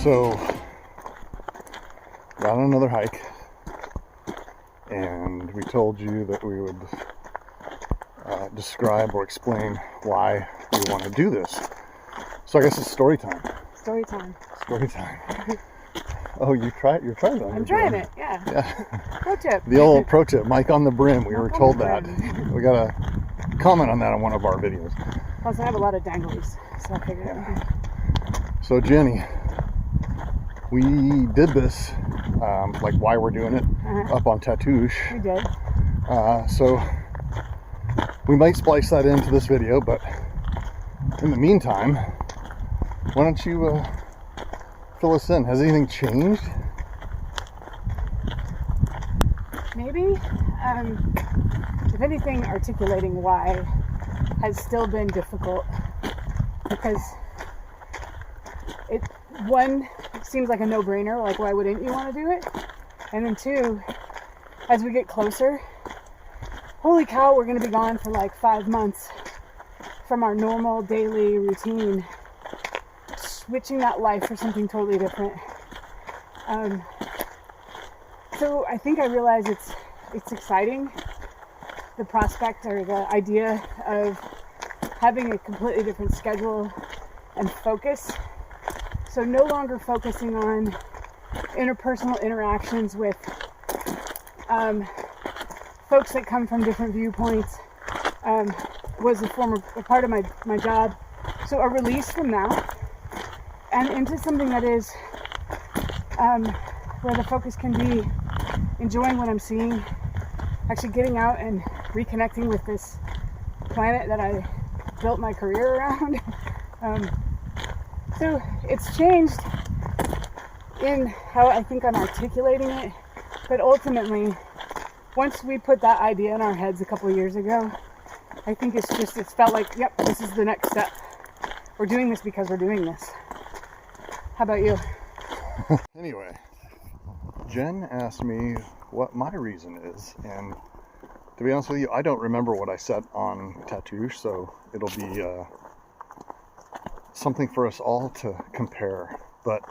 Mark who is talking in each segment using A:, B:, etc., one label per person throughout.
A: So, got on another hike, and we told you that we would describe or explain why we want to do this. So I guess it's story time.
B: Story time.
A: Story time. Oh, you're trying it on
B: I'm trying it, yeah. Pro tip.
A: The old pro tip, Mike on the brim. We were told that. We got a comment on that on one of our videos.
B: Plus, I have a lot of danglies, so I figured it would be.
A: So Jenny, we did this, like why we're doing it, up on Tatoosh.
B: We did.
A: So we might splice that into this video, but in the meantime, why don't you fill us in? Has anything changed?
B: Maybe. If anything, articulating why has still been difficult, because it seems like a no-brainer, like why wouldn't you want to do it? And then two, as we get closer, holy cow, we're going to be gone for like 5 months from our normal daily routine, switching that life for something totally different. So I think I realize it's exciting, the prospect or the idea of having a completely different schedule and focus. So no longer focusing on interpersonal interactions with folks that come from different viewpoints was a part of my job. So a release from that and into something that is where the focus can be enjoying what I'm seeing, actually getting out and reconnecting with this planet that I built my career around. So it's changed in how I think I'm articulating it, but ultimately, once we put that idea in our heads a couple of years ago, I think it's felt like, yep, this is the next step. We're doing this because we're doing this. How about you?
A: Anyway, Jen asked me what my reason is, and to be honest with you, I don't remember what I said on Tatoosh, so it'll be something for us all to compare. But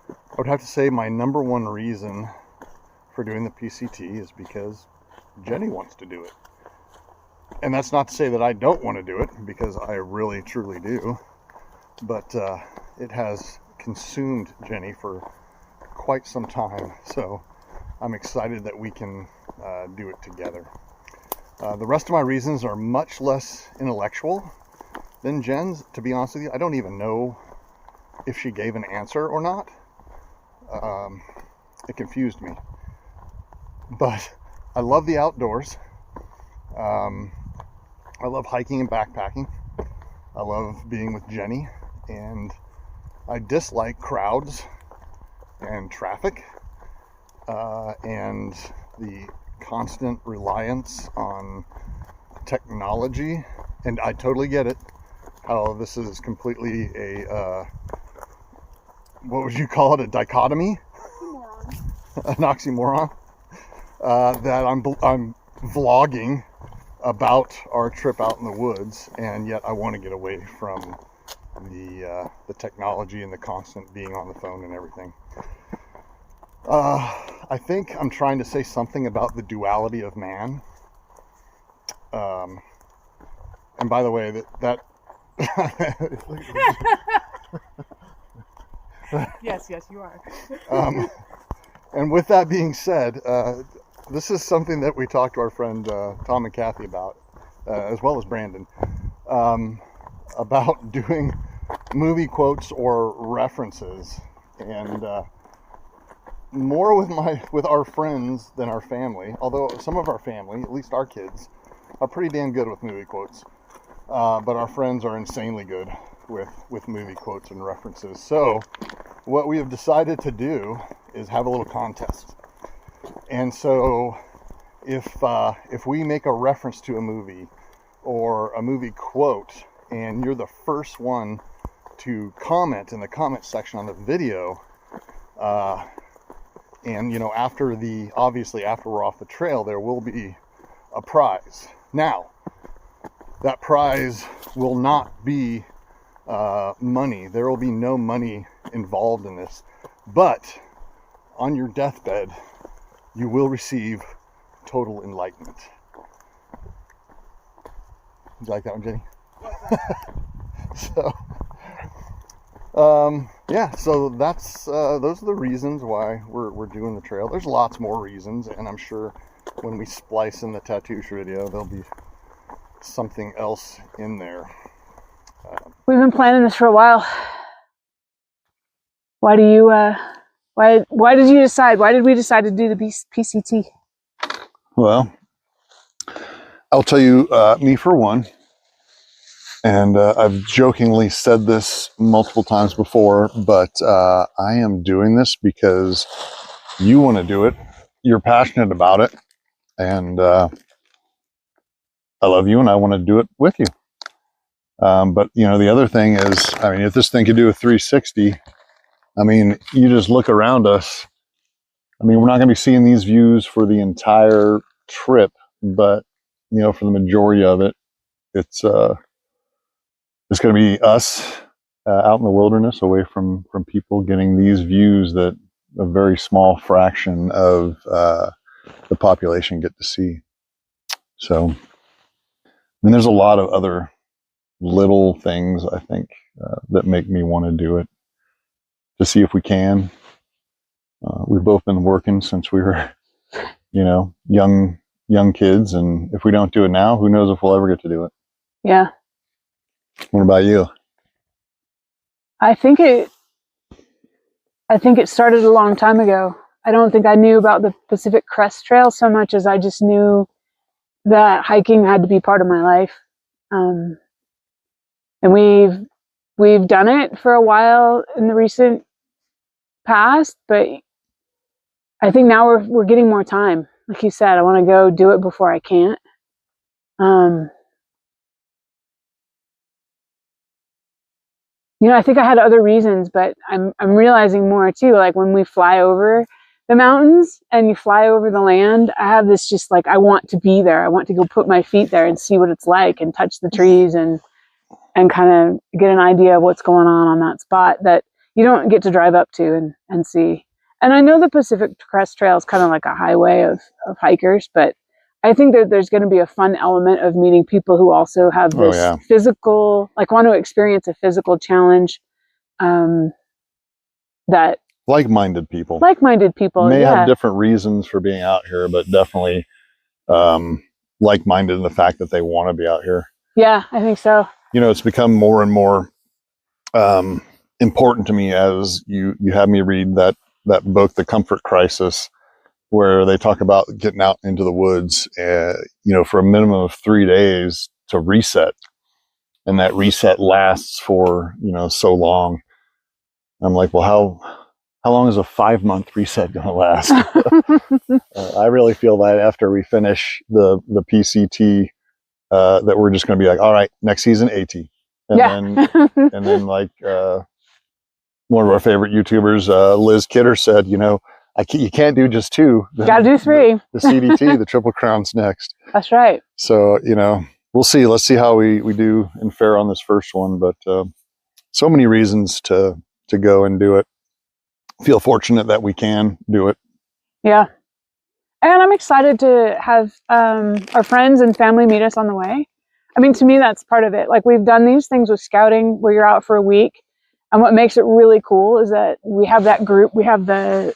A: I would have to say my number one reason for doing the PCT is because Jenny wants to do it. And that's not to say that I don't want to do it, because I really truly do, but it has consumed Jenny for quite some time, so I'm excited that we can do it together. The rest of my reasons are much less intellectual than Jen's, to be honest with you. I don't even know if she gave an answer or not. It confused me. But I love the outdoors. I love hiking and backpacking. I love being with Jenny, and I dislike crowds and traffic and the constant reliance on technology. And I totally get it, how this is completely a what would you call it, a dichotomy? An oxymoron. That I'm vlogging about our trip out in the woods, and yet I want to get away from the technology and the constant being on the phone and everything. I think I'm trying to say something about the duality of man. And by the way, that
B: Yes, you are.
A: And with that being said, this is something that we talked to our friend Tom and Kathy about, as well as Brandon, about doing movie quotes or references, and more with our friends than our family. Although some of our family, at least our kids, are pretty damn good with movie quotes, but our friends are insanely good with movie quotes and references. So what we have decided to do is have a little contest. And so if we make a reference to a movie or a movie quote, and you're the first one to comment in the comment section on the video, and after we're off the trail, there will be a prize. Now, that prize will not be money. There will be no money involved in this. But on your deathbed, you will receive total enlightenment. You like that one, Jenny? So, yeah, so that's those are the reasons why we're doing the trail. There's lots more reasons, and I'm sure when we splice in the tattoo video, there'll be something else in there.
B: We've been planning this for a while. Why do you why did you decide? Why did we decide to do the PCT?
A: Well, I'll tell you, me for one, and I've jokingly said this multiple times before, but I am doing this because you want to do it. You're passionate about it, and I love you, and I want to do it with you. But you know, the other thing is, I mean, if this thing could do a 360, I mean, you just look around us. I mean, we're not going to be seeing these views for the entire trip, but you know, for the majority of it, it's going to be us out in the wilderness, away from people, getting these views that a very small fraction of the population get to see. So, I mean, there's a lot of other little things, I think, that make me want to do it, to see if we can. We've both been working since we were, you know, young kids, and if we don't do it now, who knows if we'll ever get to do it.
B: Yeah.
A: What about you?
B: I think it started a long time ago. I don't think I knew about the Pacific Crest Trail so much as I just knew that hiking had to be part of my life. And we've done it for a while in the recent past, but I think now we're getting more time. Like you said, I want to go do it before I can't. You know, I think I had other reasons, but I'm realizing more too. Like when we fly over the mountains and you fly over the land, I have this just like, I want to be there. I want to go put my feet there and see what it's like and touch the trees and kind of get an idea of what's going on that spot that you don't get to drive up to and see. And I know the Pacific Crest Trail is kind of like a highway of hikers, but I think that there's going to be a fun element of meeting people who also have this physical, like want to experience a physical challenge. That like-minded people
A: may have different reasons for being out here, but definitely like-minded in the fact that they want to be out here.
B: Yeah, I think so.
A: You know, it's become more and more important to me as you have me read that book, The Comfort Crisis, where they talk about getting out into the woods, you know, for a minimum of 3 days to reset. And that reset lasts for, you know, so long. I'm like, well, how long is a 5-month reset going to last? I really feel that after we finish the PCT, that we're just going to be like, all right, next season, AT. And then like one of our favorite YouTubers, Liz Kidder, said, you know, you can't do just 2.
B: Gotta do 3.
A: The CDT, the Triple Crown's next.
B: That's right.
A: So, you know, we'll see. Let's see how we do and fare on this first one. But so many reasons to go and do it. Feel fortunate that we can do it.
B: Yeah. And I'm excited to have our friends and family meet us on the way. I mean, to me, that's part of it. Like, we've done these things with scouting where you're out for a week. And what makes it really cool is that we have that group. We have the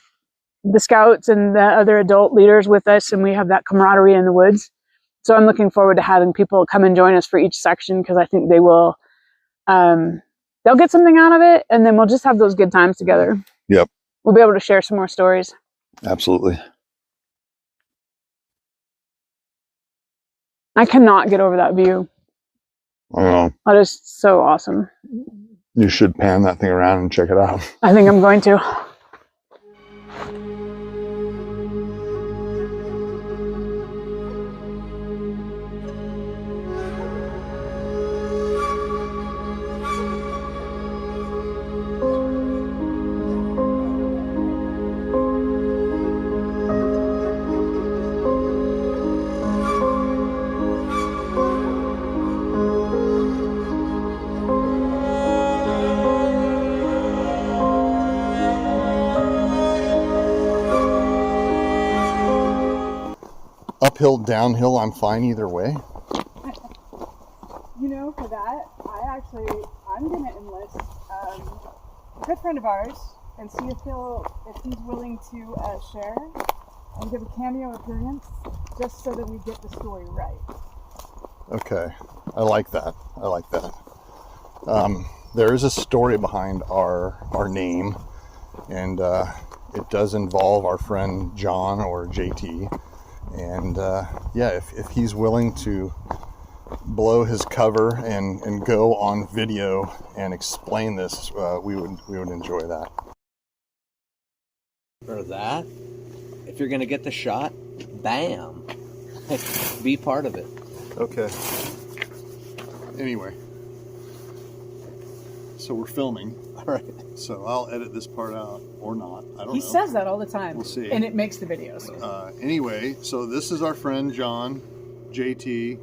B: scouts and the other adult leaders with us, and we have that camaraderie in the woods. So I'm looking forward to having people come and join us for each section, because I think they will, they'll get something out of it, and then we'll just have those good times together.
A: Yep.
B: We'll be able to share some more stories.
A: Absolutely.
B: I cannot get over that view.
A: I know.
B: That is so awesome.
A: You should pan that thing around and check it out.
B: I think I'm going to.
A: uphill, downhill, I'm fine either way?
B: You know, for that, I'm going to enlist a good friend of ours and see if he's willing to share and give a cameo appearance just so that we get the story right.
A: Okay, I like that. There is a story behind our name, and it does involve our friend John, or JT, and if he's willing to blow his cover and go on video and explain this, we would enjoy that.
C: Or that, if you're gonna get the shot, bam, be part of it.
A: Okay. Anyway, so we're filming.
C: All right.
A: So I'll edit this part out or not. I don't know.
B: He says that all the time.
A: We'll see.
B: And it makes the videos.
A: Anyway, so this is our friend John, JT.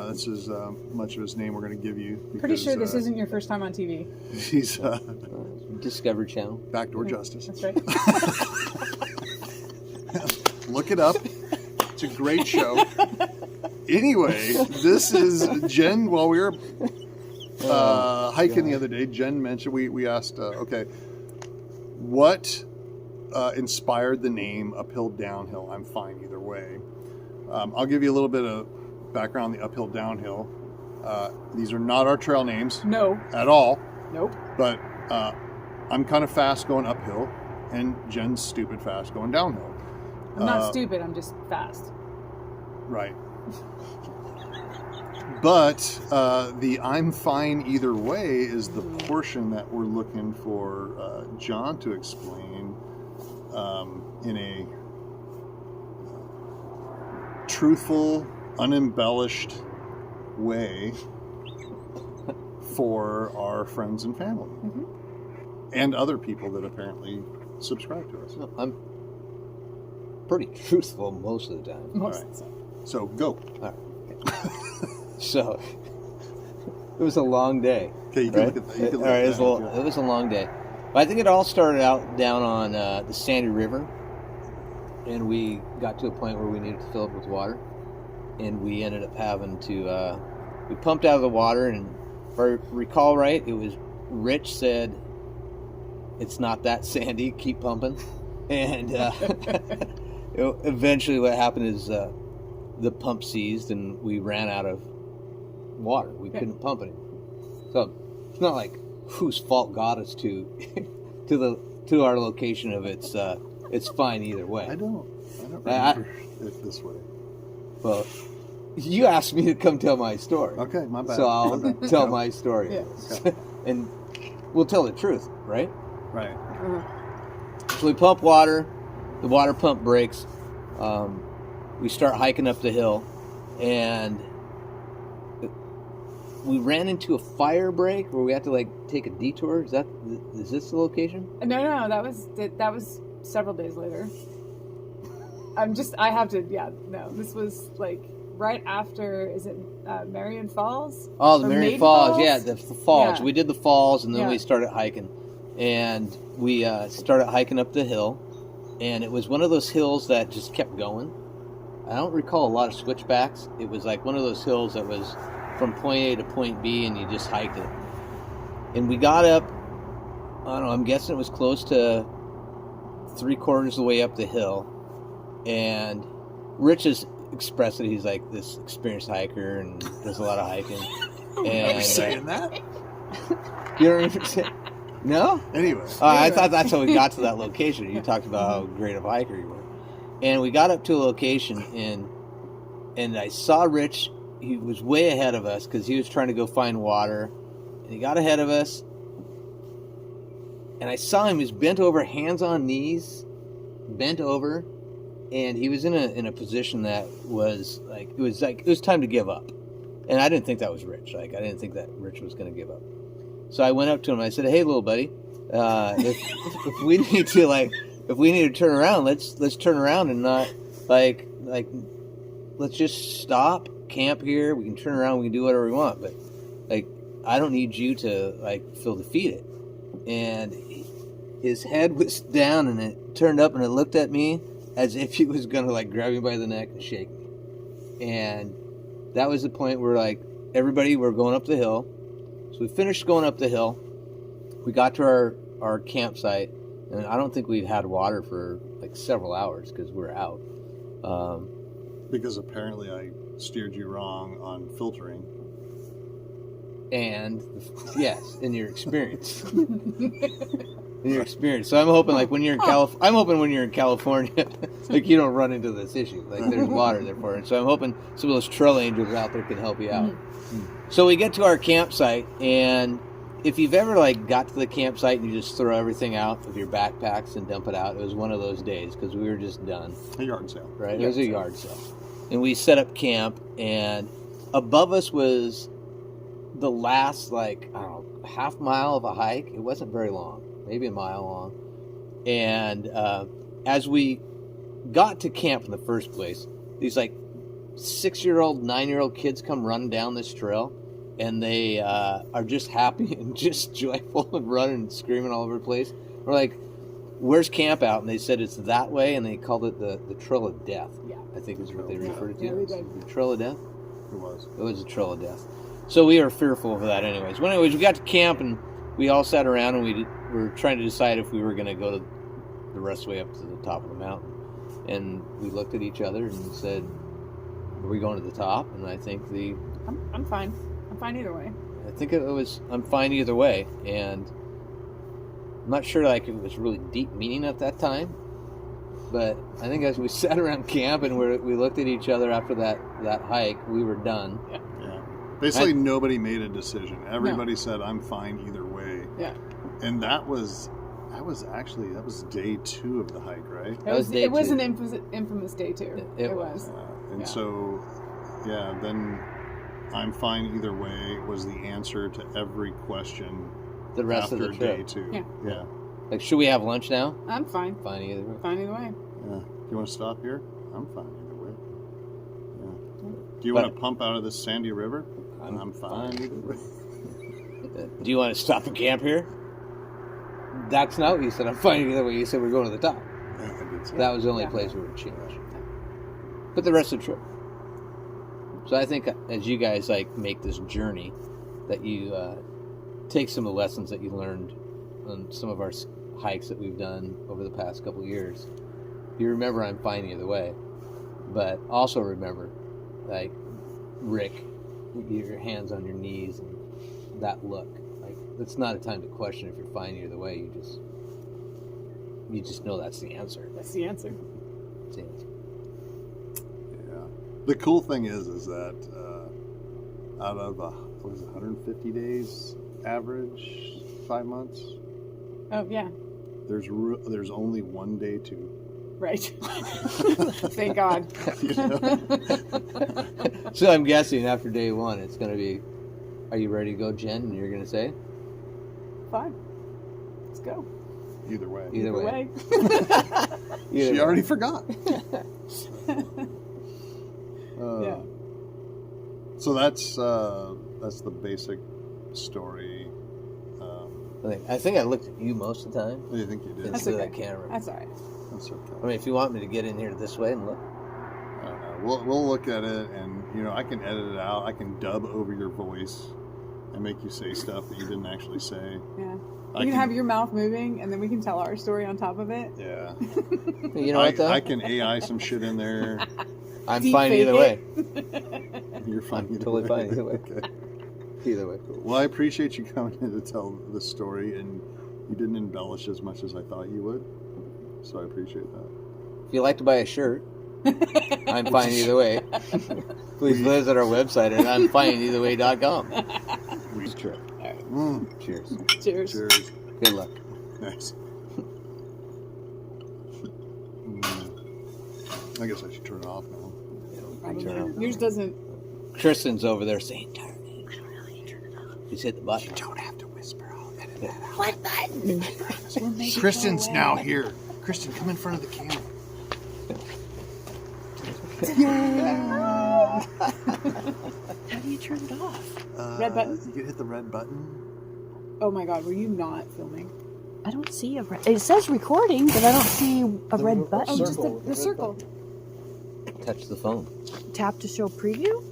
A: This is much of his name we're going to give you. Because,
B: pretty sure this isn't your first time on TV.
A: He's
C: Discovery Channel.
A: Backdoor Justice.
B: That's right.
A: Look it up. It's a great show. Anyway, this is Jen. While we were hiking the other day, Jen mentioned, we asked, what inspired the name Uphill Downhill? I'm fine either way. I'll give you a little bit of background on the Uphill Downhill. These are not our trail names.
B: No.
A: At all.
B: Nope.
A: But I'm kind of fast going uphill, and Jen's stupid fast going downhill.
B: I'm not stupid, I'm just fast.
A: Right. But the I'm fine either way is the portion that we're looking for John to explain in a truthful, unembellished way for our friends and family.
B: Mm-hmm.
A: And other people that apparently subscribe to us.
C: I'm pretty truthful most of the time.
B: Most of the time.
A: So go.
C: All right. So it was a long day.
A: Okay, you can
C: right?
A: look at that. You can
C: All
A: look
C: right,
A: at
C: it was a long day. But I think it all started out down on the Sandy River, and we got to a point where we needed to fill up with water, and we ended up having to. We pumped out of the water, and if I recall right, it was Rich said, "It's not that sandy. Keep pumping," and eventually, what happened is the pump seized, and we ran out of water. We couldn't pump it. So it's not like whose fault got us to our location of it's fine either way.
A: I don't remember it this way.
C: Well, you asked me to come tell my story.
A: Okay, my bad.
C: So I'll tell my story.
B: Yeah.
A: Okay.
C: And we'll tell the truth, right?
A: Right.
C: So we pump water, the water pump breaks, we start hiking up the hill, and we ran into a fire break where we had to take a detour. Is this the location?
B: No, that was several days later. This was right after, is it Marion Falls?
C: Oh, the Marion Falls, yeah, the falls.
B: Yeah.
C: We did the falls, and then we started hiking. And we started hiking up the hill, and it was one of those hills that just kept going. I don't recall a lot of switchbacks. It was like one of those hills that was from point A to point B, and you just hiked it. And we got up, I don't know, I'm guessing it was close to 3/4 of the way up the hill. And Rich has expressed that he's like this experienced hiker and does a lot of hiking. And
A: Are you saying that?
C: You don't even say. No?
A: Anyway.
C: I thought that's how we got to that location. You talked about how great of a hiker you were. And we got up to a location, and I saw Rich. He was way ahead of us because he was trying to go find water. And he got ahead of us. And I saw him. He was bent over, hands on knees, bent over. And he was in a position that was it was time to give up. And I didn't think that was Rich. I didn't think that Rich was going to give up. So I went up to him and I said, "Hey, little buddy, if we need to turn around, let's turn around and not let's just stop, camp here. We can turn around, we can do whatever we want, but I don't need you to feel defeated." And his head was down and it turned up and it looked at me as if he was going to like grab me by the neck and shake me. And that was the point where like everybody were going up the hill. So we finished going up the hill. We got to our campsite, and I don't think we'd had water for like several hours because we were out.
A: Because apparently I steered you wrong on filtering.
C: And yes, in your experience. In your experience. So I'm hoping like when you're in I'm hoping when you're in California, like you don't run into this issue. Like there's water there for it. So I'm hoping some of those trail angels out there can help you out. So we get to our campsite, and if you've ever like got to the campsite and you just throw everything out of your backpacks and dump it out, it was one of those days because we were just done.
A: A yard sale.
C: Right? It was a yard sale. And we set up camp, and above us was the last, like, I don't know, half mile of a hike. It wasn't very long, maybe a mile long. And as we got to camp in the first place, these like 6-year-old, 9-year-old kids come running down this trail, and they are just happy and just joyful and running and screaming all over the place. We're like, where's camp out? And they said it's that way, and they called it the Trail of Death.
B: Yeah.
C: I think is what they referred it to.
B: Yeah, they did.
C: The Trail of Death?
A: It was.
C: It was a Trail of Death. So we were fearful of that anyways. Well, anyways, we got to camp, and we all sat around, and we were trying to decide if we were going to go the rest of the way up to the top of the mountain. And we looked at each other and said, are we going to the top? And I think
B: I'm fine. I'm fine either way.
C: I think it was, I'm fine either way. And I'm not sure like it was really deep meaning at that time. But I think as we sat around camp and we looked at each other after that hike, we were done.
B: Yeah.
A: Basically, nobody made a decision. Everybody said, I'm fine either way.
B: Yeah.
A: And that was day 2 of the hike, right?
B: It was an infamous day 2. It was.
A: So, then I'm fine either way was the answer to every question
C: the rest
A: after
C: of the trip.
A: day 2.
B: Yeah.
C: Like, should we have lunch now?
B: I'm fine.
C: Fine either way.
B: Fine either way.
A: Yeah. Do you want to stop here? I'm fine either way. Yeah. Do you want to pump out of this sandy river? I'm fine either way.
C: Do you want to stop and camp here? That's not what you said. I'm fine either way. You said we're going to the top.
A: Yeah, I did say
C: That was the only place we would change. But the rest of the trip. So I think as you guys like make this journey, that you take some of the lessons that you learned on some of our hikes that we've done over the past couple of years. You remember I'm fine either way, but also remember, like Rick, your hands on your knees and that look. Like it's not a time to question if you're fine either way. You just know that's the answer.
B: That's the answer.
C: That's the answer.
A: Yeah. The cool thing is that out of 150 days average, 5 months.
B: Oh yeah.
A: There's only one day 2.
B: Right. Thank God.
C: So I'm guessing after day 1, it's going to be, are you ready to go, Jen? And you're going to say?
B: Fine. Let's go.
A: Either way.
C: Either way.
A: She already forgot.
B: Yeah.
A: So that's the basic story.
C: I think I looked at you most of the time.
A: What do you think you did?
B: That's
C: Instead
B: okay.
C: of that camera.
B: That's all right.
A: That's okay.
C: I mean, if you want me to get in here this way and look.
A: I don't know. We'll look at it, and I can edit it out. I can dub over your voice and make you say stuff that you didn't actually say.
B: Yeah. You can have your mouth moving, and then we can tell our story on top of it.
A: Yeah.
C: You know what, though?
A: I can AI some shit in there.
C: I'm
B: Deep
C: fine
B: fake
C: either way.
A: You're fine.
C: I'm totally fine either way.
A: Okay.
C: Either way.
A: Cool. Well, I appreciate you coming in to tell the story, and you didn't embellish as much as I thought you would. So I appreciate that.
C: If you'd like to buy a shirt, I'm fine either way. Please visit our website at I'mFineEitherWay.com.
A: We trip.
C: Cheers.
B: Cheers.
A: Cheers.
C: Good luck.
A: Nice. I guess I should turn it off now.
B: Yours doesn't.
C: Kristen's over there saying, turn it. Just hit the button.
A: You don't have to whisper. I'll edit that out.
B: What button?
A: Kristen's now here. Kristen, come in front of the camera.
B: How do you turn it off?
A: Uh,
B: Red button?
A: You can hit the red button.
B: Oh my God, were you not filming?
D: I don't see a red. It says recording, but I don't see a red button.
B: Oh, just the circle.
C: Touch the phone.
D: Tap to show preview.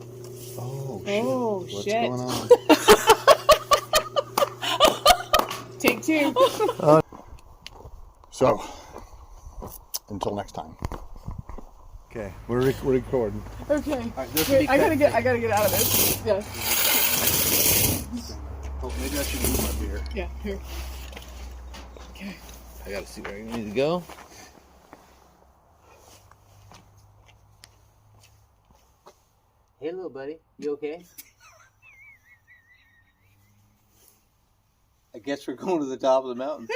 A: Oh,
B: Oh,
A: What's
B: shit.
A: going on?
B: Take two.
A: So, until next time. Okay, we're recording.
B: Okay.
C: this
B: Wait, I gotta get out of this. Yeah.
C: Oh, maybe I should move my beer.
B: Yeah. Here. Okay.
C: I gotta see where you need to go. Hey, little buddy. You okay? I guess we're going to the top of the mountain.